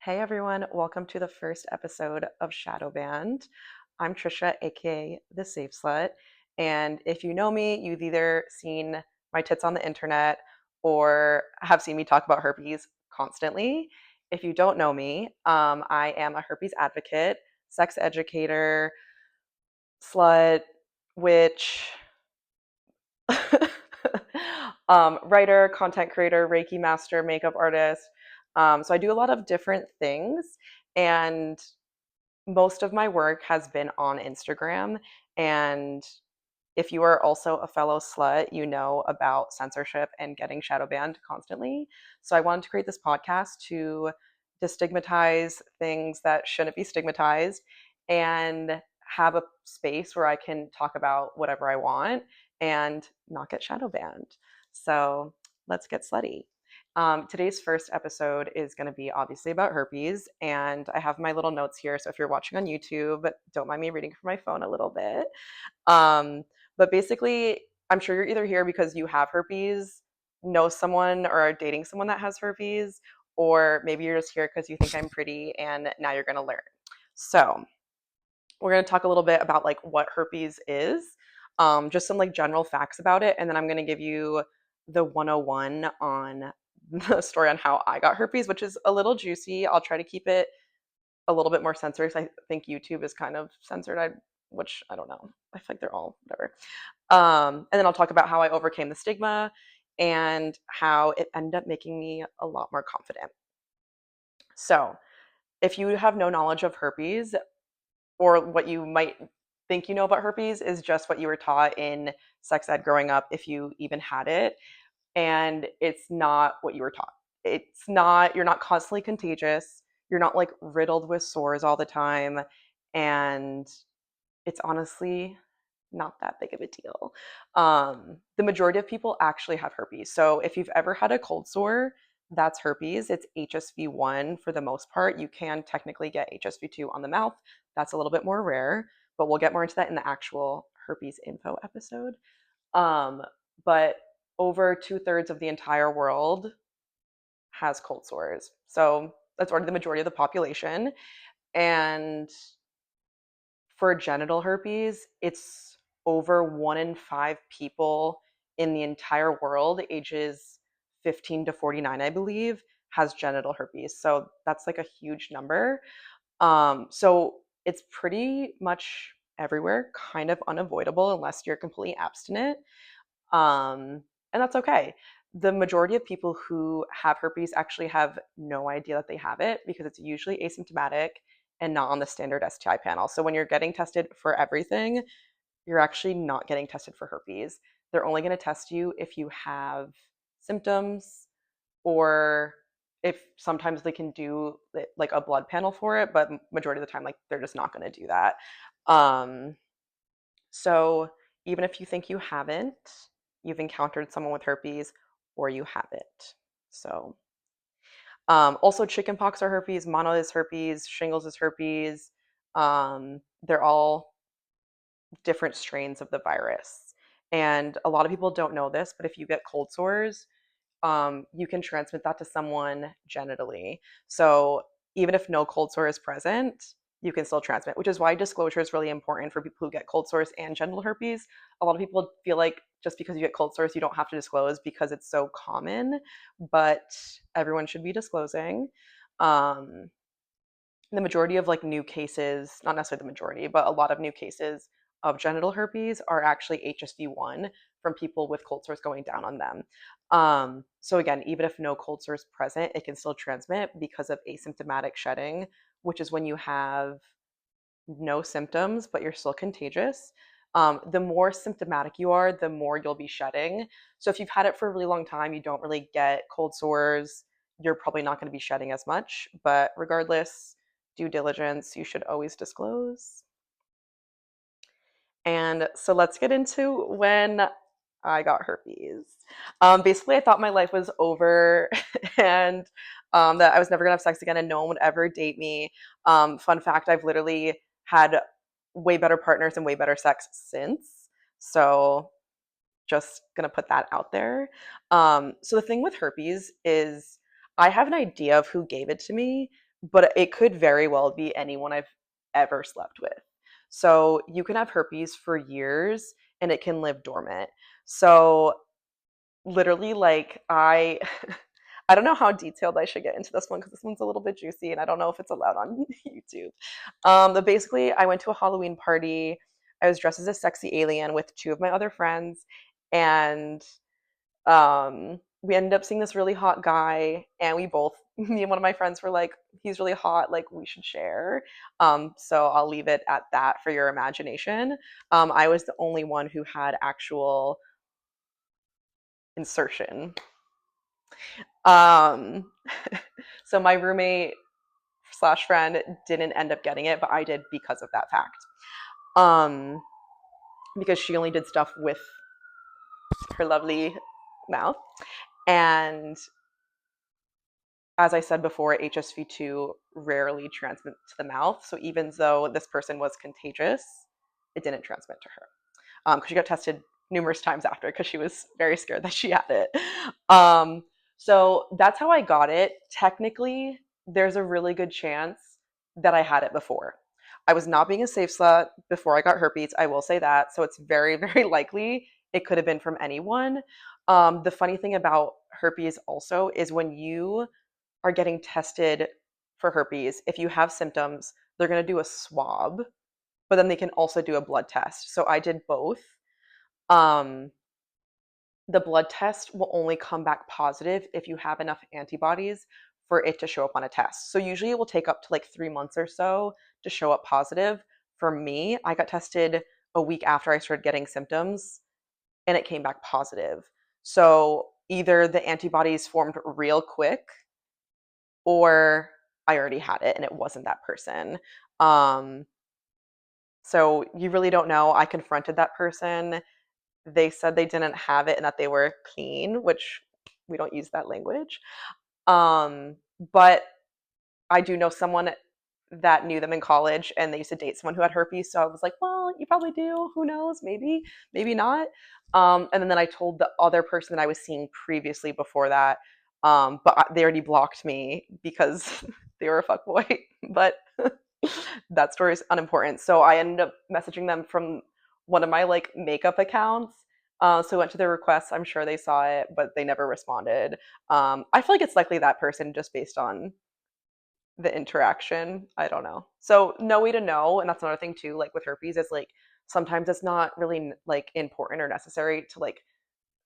Hey everyone, welcome to the first episode of Shadowbanned. I'm Trisha, aka the Safe Slut, and if you know me, you've either seen my tits on the internet or have seen me talk about herpes constantly. If you don't know me, I am a herpes advocate, sex educator, slut, witch, writer, content creator, Reiki master, makeup artist. So I do a lot of different things, and most of my work has been on Instagram. And if you are also a fellow slut, you know about censorship and getting shadow banned constantly. So I wanted to create this podcast to destigmatize things that shouldn't be stigmatized and have a space where I can talk about whatever I want and not get shadow banned. So let's get slutty. Today's first episode is going to be obviously about herpes, and I have my little notes here. So if you're watching on YouTube, don't mind me reading from my phone a little bit. Um, but basically, I'm sure you're either here because you have herpes, know someone, or are dating someone that has herpes, or maybe you're just here because you think I'm pretty and now you're going to learn. So, we're going to talk a little bit about like what herpes is, just some like general facts about it, and then I'm going to give you the 101 on the story on how I got herpes, which is a little juicy. I'll try to keep it a little bit more censored because I think YouTube is kind of censored. Which I don't know. I feel like they're all whatever. And then I'll talk about how I overcame the stigma and how it ended up making me a lot more confident. So, if you have no knowledge of herpes, or what you might think you know about herpes is just what you were taught in sex ed growing up, if you even had it, and it's not what you were taught. You're not constantly contagious. You're not like riddled with sores all the time. And it's honestly not that big of a deal. The majority of people actually have herpes. So if you've ever had a cold sore, that's herpes. It's HSV1 for the most part. You can technically get HSV2 on the mouth. That's a little bit more rare, but we'll get more into that in the actual herpes info episode. Um, but over two-thirds of the entire world has cold sores. So that's already the majority of the population. And for genital herpes, it's over 1 in 5 people in the entire world, ages 15 to 49, I believe, has genital herpes. So that's like a huge number. So it's pretty much everywhere, kind of unavoidable unless you're completely abstinent. And that's okay. The majority of people who have herpes actually have no idea that they have it because it's usually asymptomatic and not on the standard STI panel. So when you're getting tested for everything, you're actually not getting tested for herpes. They're only going to test you if you have symptoms, or if sometimes they can do like a blood panel for it, but majority of the time, like they're just not going to do that. Um, so even if you think you haven't, you've encountered someone with herpes or you have it. So also chickenpox are herpes, mono is herpes, shingles is herpes. They're all different strains of the virus. And a lot of people don't know this, but if you get cold sores, you can transmit that to someone genitally. So even if no cold sore is present, you can still transmit, which is why disclosure is really important for people who get cold sores and genital herpes. A lot of people feel like just because you get cold sores, you don't have to disclose because it's so common, but everyone should be disclosing. Um, the majority of like new cases, not necessarily the majority, but a lot of new cases of genital herpes are actually HSV1 from people with cold sores going down on them. So again, even if no cold sores present, it can still transmit because of asymptomatic shedding, which is when you have no symptoms, but you're still contagious. The more symptomatic you are, the more you'll be shedding. So if you've had it for a really long time, you don't really get cold sores, you're probably not going to be shedding as much. But regardless, due diligence, you should always disclose. And so let's get into when I got herpes. Basically, I thought my life was over and that I was never gonna have sex again and no one would ever date me. Fun fact, I've literally had way better partners and way better sex since. So just gonna put that out there. So the thing with herpes is I have an idea of who gave it to me, but it could very well be anyone I've ever slept with. So you can have herpes for years and it can live dormant. So literally, like, I don't know how detailed I should get into this one because this one's a little bit juicy and I don't know if it's allowed on YouTube. But basically, I went to a Halloween party. I was dressed as a sexy alien with two of my other friends, and we ended up seeing this really hot guy, and we both, me and one of my friends, were like, "He's really hot. Like, we should share." So I'll leave it at that for your imagination. I was the only one who had actual insertion. Um, so my roommate slash friend didn't end up getting it, but I did because of that fact. Um, because she only did stuff with her lovely mouth. And as I said before, HSV2 rarely transmits to the mouth. So even though this person was contagious, it didn't transmit to her. Because she got tested numerous times after because she was very scared that she had it. Um, so that's how I got it. Technically, there's a really good chance that I had it before. I was not being a safe slut before I got herpes. I will say that. So it's very, very likely it could have been from anyone. The funny thing about herpes also is when you are getting tested for herpes, if you have symptoms, they're going to do a swab, but then they can also do a blood test. So I did both. Um, the blood test will only come back positive if you have enough antibodies for it to show up on a test. So usually it will take up to like 3 months or so to show up positive. For me, I got tested a week after I started getting symptoms and it came back positive. So either the antibodies formed real quick or I already had it and it wasn't that person. Um, so you really don't know. I confronted that person. They said they didn't have it and that they were clean, which we don't use that language. But I do know someone that knew them in college and they used to date someone who had herpes. So I was like, well, you probably do. Who knows? Maybe, maybe not. And then I told the other person that I was seeing previously before that, but they already blocked me because they were a fuckboy. But that story is unimportant. So I ended up messaging them from one of my like makeup accounts. So I went to their requests. I'm sure they saw it, but they never responded. I feel like it's likely that person just based on the interaction. I don't know. So no way to know, and that's another thing too. Like with herpes, is like sometimes it's not really like important or necessary to like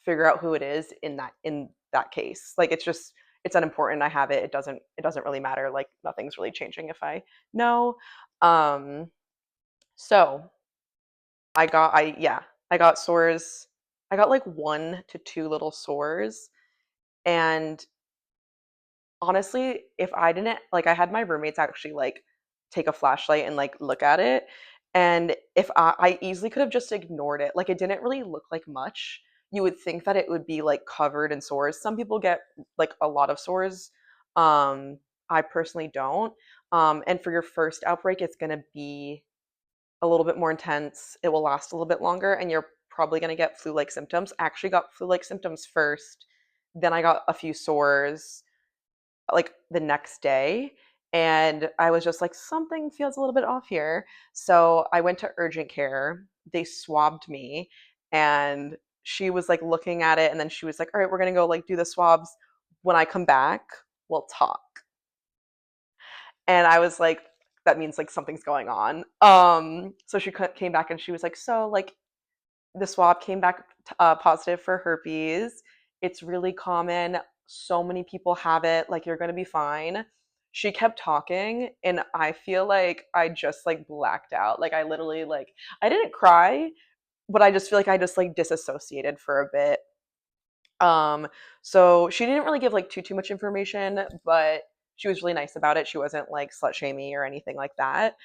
figure out who it is in that case. Like it's just it's unimportant. I have it. It doesn't really matter. Like nothing's really changing if I know. Um, so I got sores. I got like 1 to 2 little sores, and honestly, if I didn't like I had my roommates actually like take a flashlight and like look at it. And if I easily could have just ignored it. Like it didn't really look like much. You would think that it would be like covered in sores. Some people get like a lot of sores. I personally don't. And for your first outbreak, it's gonna be a little bit more intense. It will last a little bit longer, and you're probably gonna get flu-like symptoms. I actually got flu-like symptoms first. Then I got a few sores like the next day and I was just like something feels a little bit off here. So I went to urgent care. They swabbed me and she was like looking at it and then she was like, "All right, we're going to go like do the swabs. When I come back, we'll talk." And I was like that means like something's going on. So she came back and she was like, "So like the swab came back positive for herpes. It's really common. So many people have it. Like, you're going to be fine." She kept talking, and I feel like I just like blacked out. Like, I literally, like, I didn't cry, but I just feel like I just like disassociated for a bit. Um, so she didn't really give like too much information, but she was really nice about it. She wasn't like slut shamey or anything like that,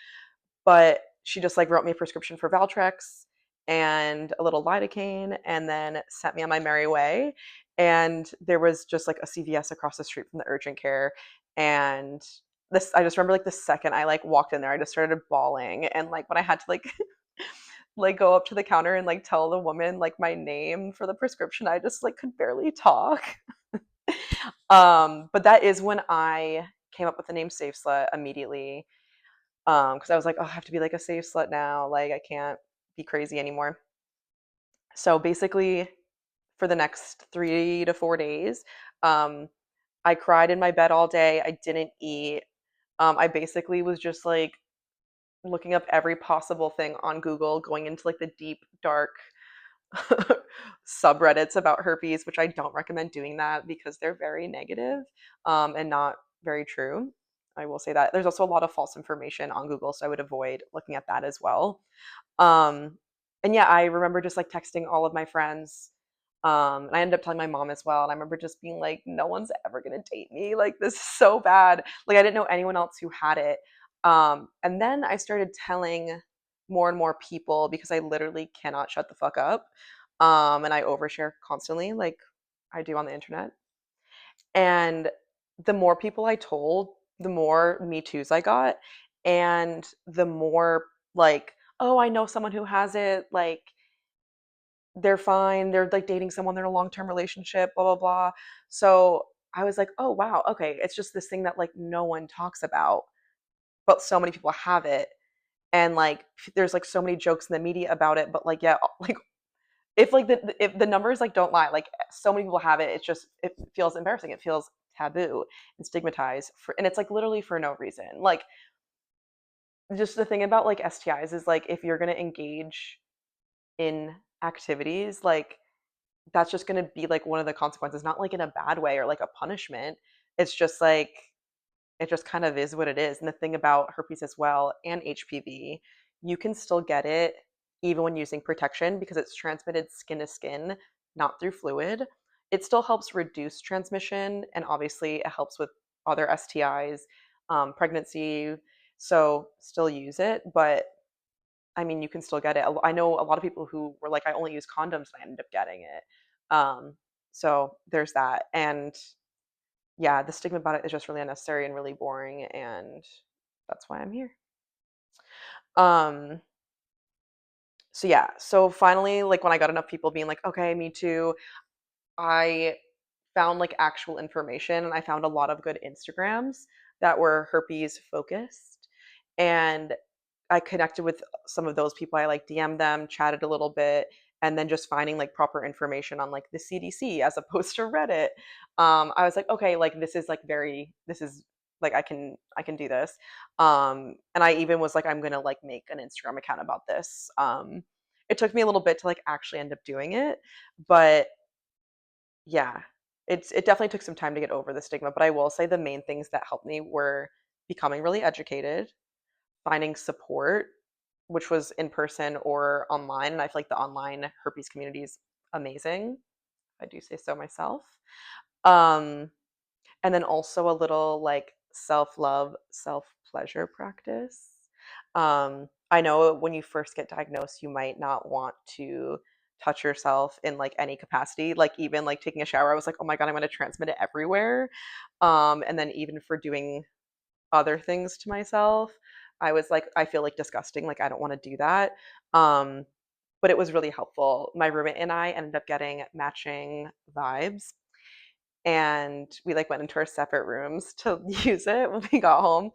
but she just like wrote me a prescription for Valtrex and a little lidocaine and then sent me on my merry way. And there was just like a CVS across the street from the urgent care. And this, I just remember like the second I like walked in there, I just started bawling. And like when I had to like like go up to the counter and like tell the woman like my name for the prescription, I just like could barely talk. But that is when I came up with the name Safe Slut immediately. Because I was like, oh, I have to be like a safe slut now. Like I can't be crazy anymore. So basically, for the next 3 to 4 days, um, I cried in my bed all day. I didn't eat. I basically was just like looking up every possible thing on Google, going into like the deep, dark subreddits about herpes, which I don't recommend doing that because they're very negative, and not very true. I will say that. There's also a lot of false information on Google, so I would avoid looking at that as well. Um, and yeah, I remember just like texting all of my friends. And I ended up telling my mom as well. And I remember just being like, no one's ever gonna date me. Like this is so bad. Like I didn't know anyone else who had it. And then I started telling more and more people because I literally cannot shut the fuck up. And I overshare constantly, like I do on the internet. And the more people I told, the more Me Too's I got. And the more like, oh, I know someone who has it. Like, they're fine. They're like dating someone, they're in a long term relationship, blah, blah, blah. So I was like, oh, wow. Okay. It's just this thing that like no one talks about, but so many people have it. And like, there's like so many jokes in the media about it. But like, yeah, like if the numbers like don't lie, like so many people have it, it's just it feels embarrassing. It feels taboo and stigmatized for, and it's like literally for no reason. Like just the thing about like STIs is like if you're gonna engage in activities, like that's just gonna be like one of the consequences, not like in a bad way or like a punishment. It's just like it just kind of is what it is. And the thing about herpes as well and HPV, you can still get it even when using protection because it's transmitted skin to skin, not through fluid. It still helps reduce transmission, and obviously it helps with other STIs, pregnancy. So still use it, but I mean, you can still get it. I know a lot of people who were like, I only use condoms and I ended up getting it. Um, so there's that. And yeah, the stigma about it is just really unnecessary and really boring, and that's why I'm here. Um, so yeah, so finally, like when I got enough people being like, okay, me too, I found like actual information and I found a lot of good Instagrams that were herpes focused. And I connected with some of those people. I like DM'd them, chatted a little bit, and then just finding like proper information on like the CDC as opposed to Reddit. I was like, okay, like this is like I can do this. And I even was like, I'm gonna like make an Instagram account about this. It took me a little bit to like actually end up doing it, but yeah, it definitely took some time to get over the stigma. But I will say the main things that helped me were becoming really educated, finding support, which was in person or online. And I feel like the online herpes community is amazing. I do say so myself. Um, and then also a little like self love, self pleasure practice. I know when you first get diagnosed, you might not want to touch yourself in like any capacity. Like even like taking a shower, I was like, oh my God, I'm going to transmit it everywhere. And then even for doing other things to myself, I was like, I feel like disgusting. Like I don't want to do that. Um, but it was really helpful. My roommate and I ended up getting matching vibes, and we like went into our separate rooms to use it when we got home,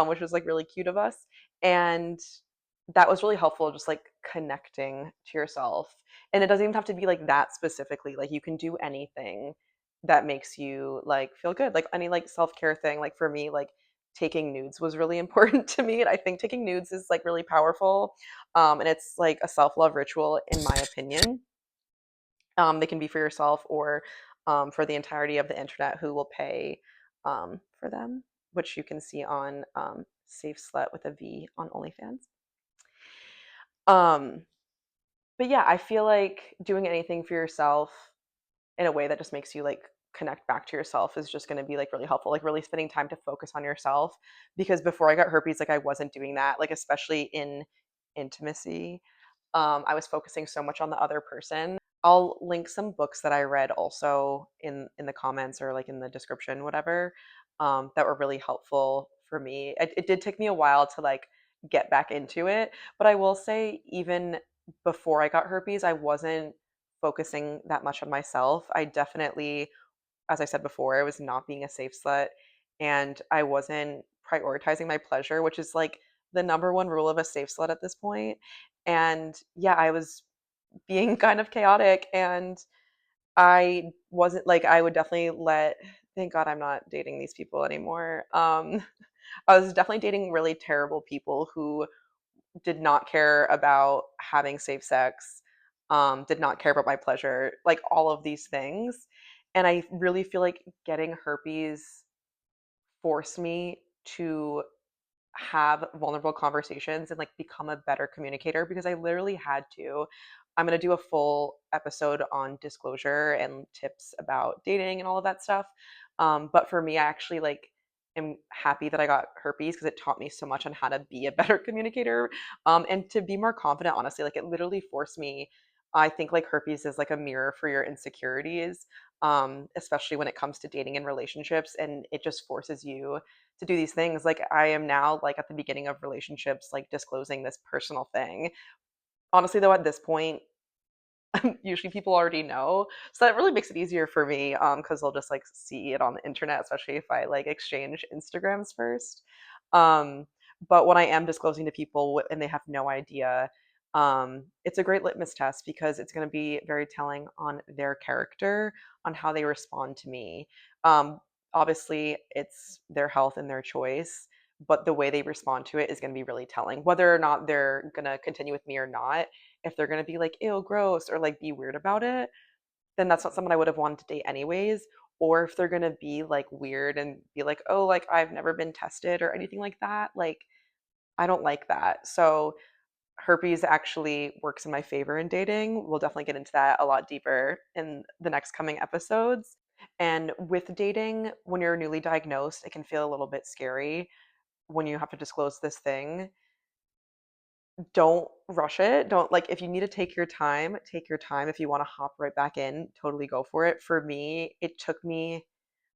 which was like really cute of us. And that was really helpful, just like connecting to yourself. And it doesn't even have to be like that specifically. Like you can do anything that makes you like feel good. Like any like self-care thing. Like for me, like taking nudes was really important to me. And I think taking nudes is like really powerful. And it's like a self-love ritual, in my opinion. They can be for yourself or for the entirety of the internet who will pay for them, which you can see on Safe Slut with a V on OnlyFans. Um, but yeah, I feel like doing anything for yourself in a way that just makes you like connect back to yourself is just going to be like really helpful, like really spending time to focus on yourself, because before I got herpes, like I wasn't doing that, like especially in intimacy. I was focusing so much on the other person. I'll link some books that I read also in the comments or like in the description, whatever, that were really helpful for me. It did take me a while to like get back into it, but I will say even before I got herpes, I wasn't focusing that much on myself. I definitely, as I said before, I was not being a safe slut, and I wasn't prioritizing my pleasure, which is like the number one rule of a safe slut at this point. And yeah, I was being kind of chaotic, and I wasn't like, I would definitely let, thank God I'm not dating these people anymore. I was definitely dating really terrible people who did not care about having safe sex, did not care about my pleasure, like all of these things. And I really feel like getting herpes forced me to have vulnerable conversations and like become a better communicator, because I literally had to. I'm going to do a full episode on disclosure and tips about dating and all of that stuff. But for me, I actually like am happy that I got herpes because it taught me so much on how to be a better communicator, and to be more confident, honestly. Like it literally forced me. I think like herpes is like a mirror for your insecurities, especially when it comes to dating and relationships. And it just forces you to do these things. Like I am now like at the beginning of relationships, like disclosing this personal thing. Honestly though, at this point, usually people already know. So that really makes it easier for me, because they'll just like see it on the internet, especially if I like exchange Instagrams first. Um, but when I am disclosing to people and they have no idea, it's a great litmus test because it's going to be very telling on their character, on how they respond to me. Um, Obviously, it's their health and their choice, but the way they respond to it is going to be really telling, whether or not they're going to continue with me or not. If they're gonna be like, ew, gross, or like be weird about it, then that's not someone I would have wanted to date anyways. Or if they're gonna be like weird and be like, oh, like I've never been tested or anything like that, like I don't like that. So herpes actually works in my favor in dating. We'll definitely get into that a lot deeper in the next coming episodes. And with dating, when you're newly diagnosed, it can feel a little bit scary when you have to disclose this thing. Don't rush it. Don't like, if you need to take your time, take your time. If you want to hop right back in, totally go for it. For me, it took me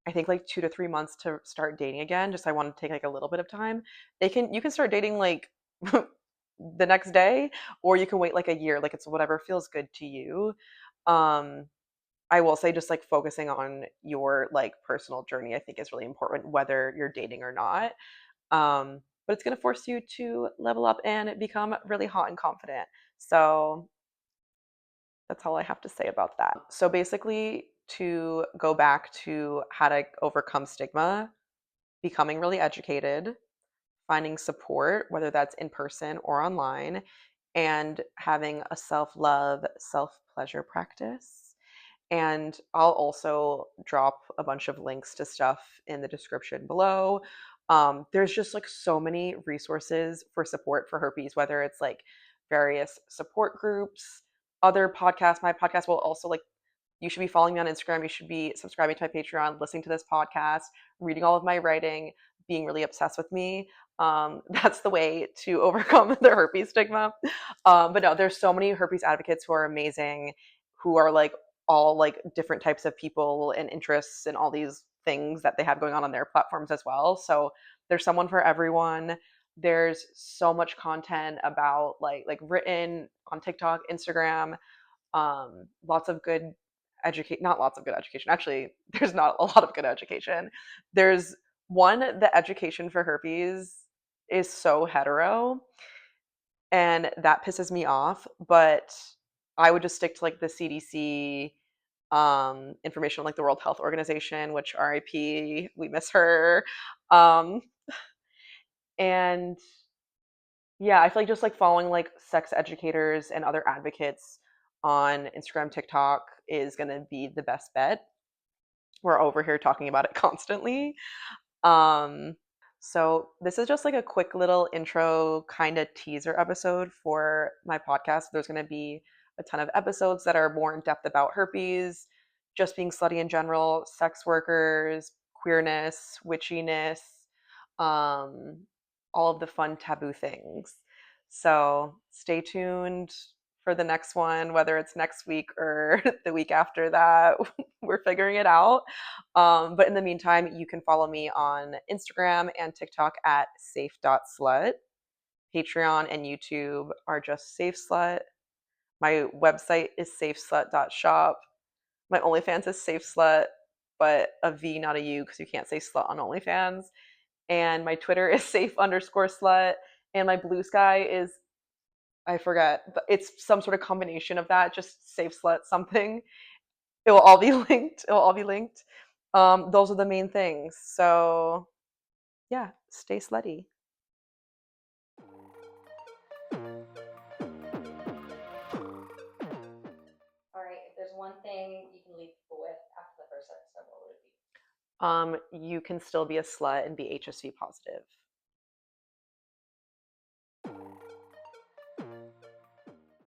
I think like 2 to 3 months to start dating again. Just I wanted to take like a little bit of time. You can start dating like the next day, or you can wait like a year. Like it's whatever feels good to you. Um I will say just like focusing on your like personal journey I think is really important, whether you're dating or not. But it's going to force you to level up and become really hot and confident. So that's all I have to say about that. So basically, to go back to how to overcome stigma, becoming really educated, finding support, whether that's in person or online, and having a self love, self pleasure practice. And I'll also drop a bunch of links to stuff in the description below. There's just like so many resources for support for herpes, whether it's like various support groups, other podcasts. My podcast will also like, you should be following me on Instagram. You should be subscribing to my Patreon, listening to this podcast, reading all of my writing, being really obsessed with me. That's the way to overcome the herpes stigma. But no, there's so many herpes advocates who are amazing, who are like all like different types of people and interests and all these things that they have going on their platforms as well. So there's someone for everyone. There's so much content about like written on TikTok, Instagram, lots of good educate not lots of good education. Actually, there's not a lot of good education. There's one, the education for herpes is so hetero, and that pisses me off, but I would just stick to like the CDC information on like the World Health Organization, which RIP, we miss her. Um and yeah, I feel like just like following like sex educators and other advocates on Instagram, TikTok is going to be the best bet. We're over here talking about it constantly. Um, so this is just like a quick little intro kind of teaser episode for my podcast. There's going to be a ton of episodes that are more in depth about herpes, just being slutty in general, sex workers, queerness, witchiness, um, all of the fun taboo things. So stay tuned for the next one, whether it's next week or the week after that. We're figuring it out. But in the meantime, you can follow me on Instagram and TikTok at safe.slut. Patreon and YouTube are just Safe Slut. My website is safeslut.shop. My OnlyFans is Safe Slut, but a V, not a U, because you can't say slut on OnlyFans. And my Twitter is safe_slut. And my Blue Sky is, I forget, but it's some sort of combination of that, just safe slut something. It will all be linked. It will all be linked. Those are the main things. So yeah, stay slutty. All right, if there's one thing you can leave people with after the first episode, what would it be? You can still be a slut and be HSV positive.